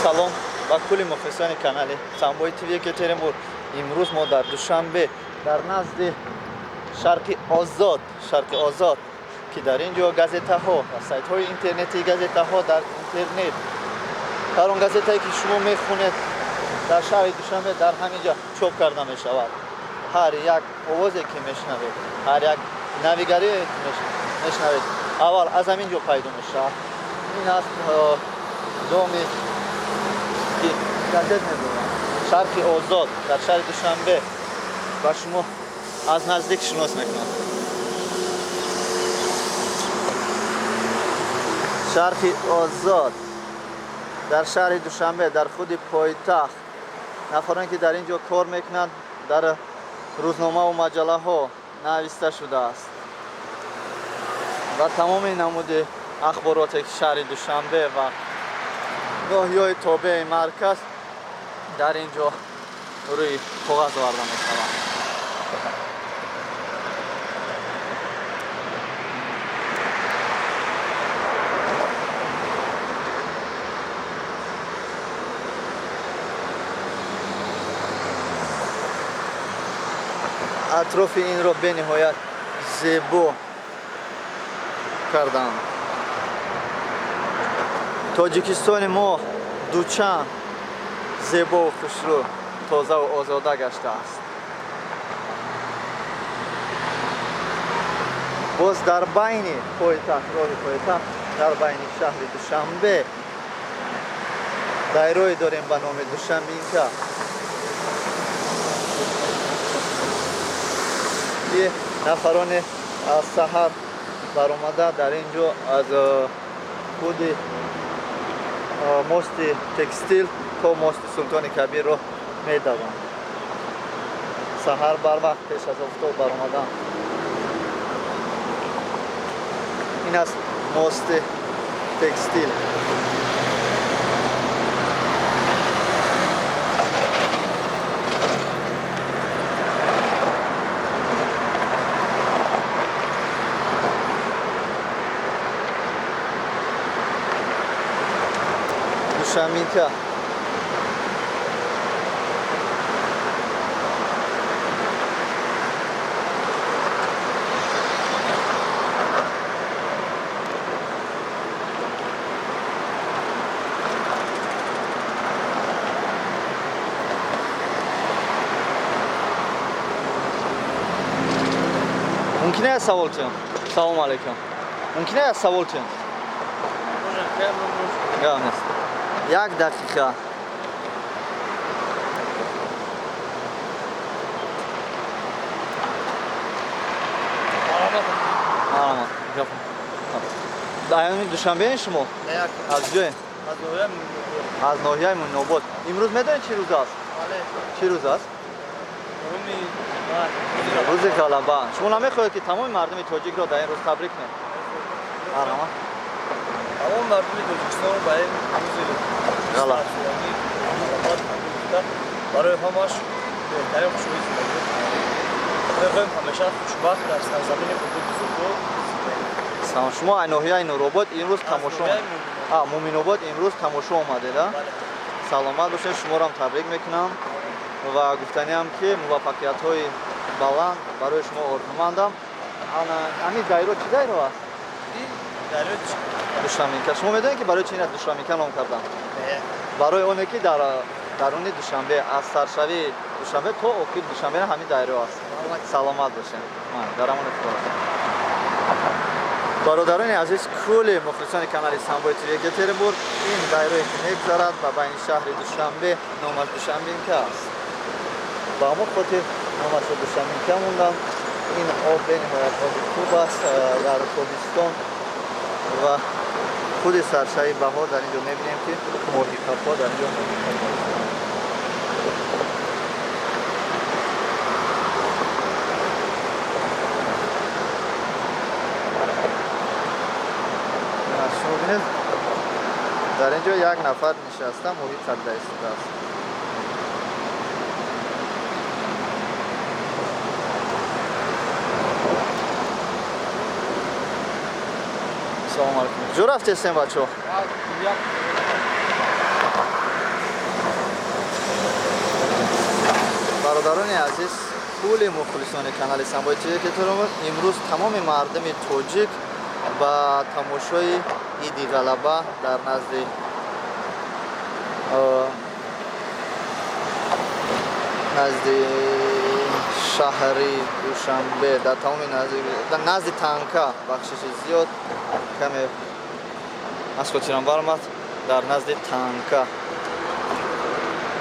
салом ба кулли мухлисони канали Самбои ТВ Екатеринбург. Имрӯз мо дар Душанбе дар назди Шарқи Озод ки дар ин ҷо газетаҳо ва сайтҳои интернетии газетаҳо дар интернет дар он газетае ки шумо мехунед дар шаҳри Душанбе дар ҳамин ҷо чоп карда мешавад. ҳар як овозе ки мешнавед, ҳар як навигарие ки мешнавед, аввал аз ҳамин ҷо пайдо мешавад. ин аст доми ки газет мебурам Шарқи Озод дар шаҳри Душанбе ва шумо аз наздик шинос мекунам. Шарқи Озод дар шаҳри Душанбе дар худи пойтахт. нафароне ки дар ин ҷо кор мекунанд дар рӯзномаву маҷаллаҳо нависта шудааст ва тамоми намуди ахбороте ки шаҳри Душанбе ва ноҳияҳои тобеи марказ дар ин ҷо рӯи коғаз оварда мешаванд. атрофи инро бениҳоят зебо карданд. тоҷикистони мо дучанд зебову хушрӯ, тозаву озода гаштааст. боз дар байни пойтахт, роҳи пойтахт, дар байни шаҳри Душанбе дайрои дорем ба номи Душанбинка ки нафароне аз саҳар баромада дар ин ҷо аз худи мости текстил то мости Султони Кабирро медаванд. саҳар барвақт пеш аз офтоб баромадан. ин аст мости текстил. Душанбинка мумкин аст савол чиям? Салому алайкум. мумкин аст савол чиям? як дақиқа. айони Душанбеи шумо? аз ҷое? аз ноҳияи Муъинобод. имрӯз медонед чӣ рӯз аст? чӣ рӯз аст? рӯзи ғалаба. шумо намехоҳед ки тамоми мардуми тоҷикро дар ин рӯз табрик кунед? тамоми мардуми Тоҷикистон ба ин рӯзи барои ҳамаш беҳтарин хушҳои зиндагӣ мехоҳем ҳамеша хушбахт дар сарзамини худи бузургҳо. шумо ноҳияи Нуробод имрӯз тамошо Муъминобод имрӯз тамошо омадед? саломат бошед. шуморо табрик мекунам ва гуфтаниам ки муваффақиятҳои баланд барои шумо орзумандам. ҳамин дайро чӣ дайро аст? Душанбинка. шумо медонед ки барои чӣ ин Душанбинка ном карданд? барои оне ки дар даруни Душанбе аз саршавии Душанбе то охири Душанбе ҳамин дайро аст. саломат бошед. дарамон эътибор. бародарони азиз, кулли мухлисони канали Самбои ТВ Екатеринбург, ин дайрое ки мегузарад ба байни шаҳри Душанбе номаш Душанбинка аст. ба ҳамон хотир номашро Душанбинка мондам. ин об бениҳоят оби хуб аст дар тобистон ва худи саршави баҳор дар ин ҷо мебинем ки моҳиқаҳо дар ин ҷо шумо бинед дар ин ҷо як нафар нишаста моҳӣ карда истодааст. Assalomu alaykum. Kujا رفتید بچه‌ها؟ кулли мухлисони канали Самбой ТВ ки таромад имрӯз тамоми мардуми тоҷик ба тамошои Иди Ғалаба дар назди шаҳри Душанбе дар тамоми назди танка бахшиши зиёд каме аз хотирам баромад дар назди танка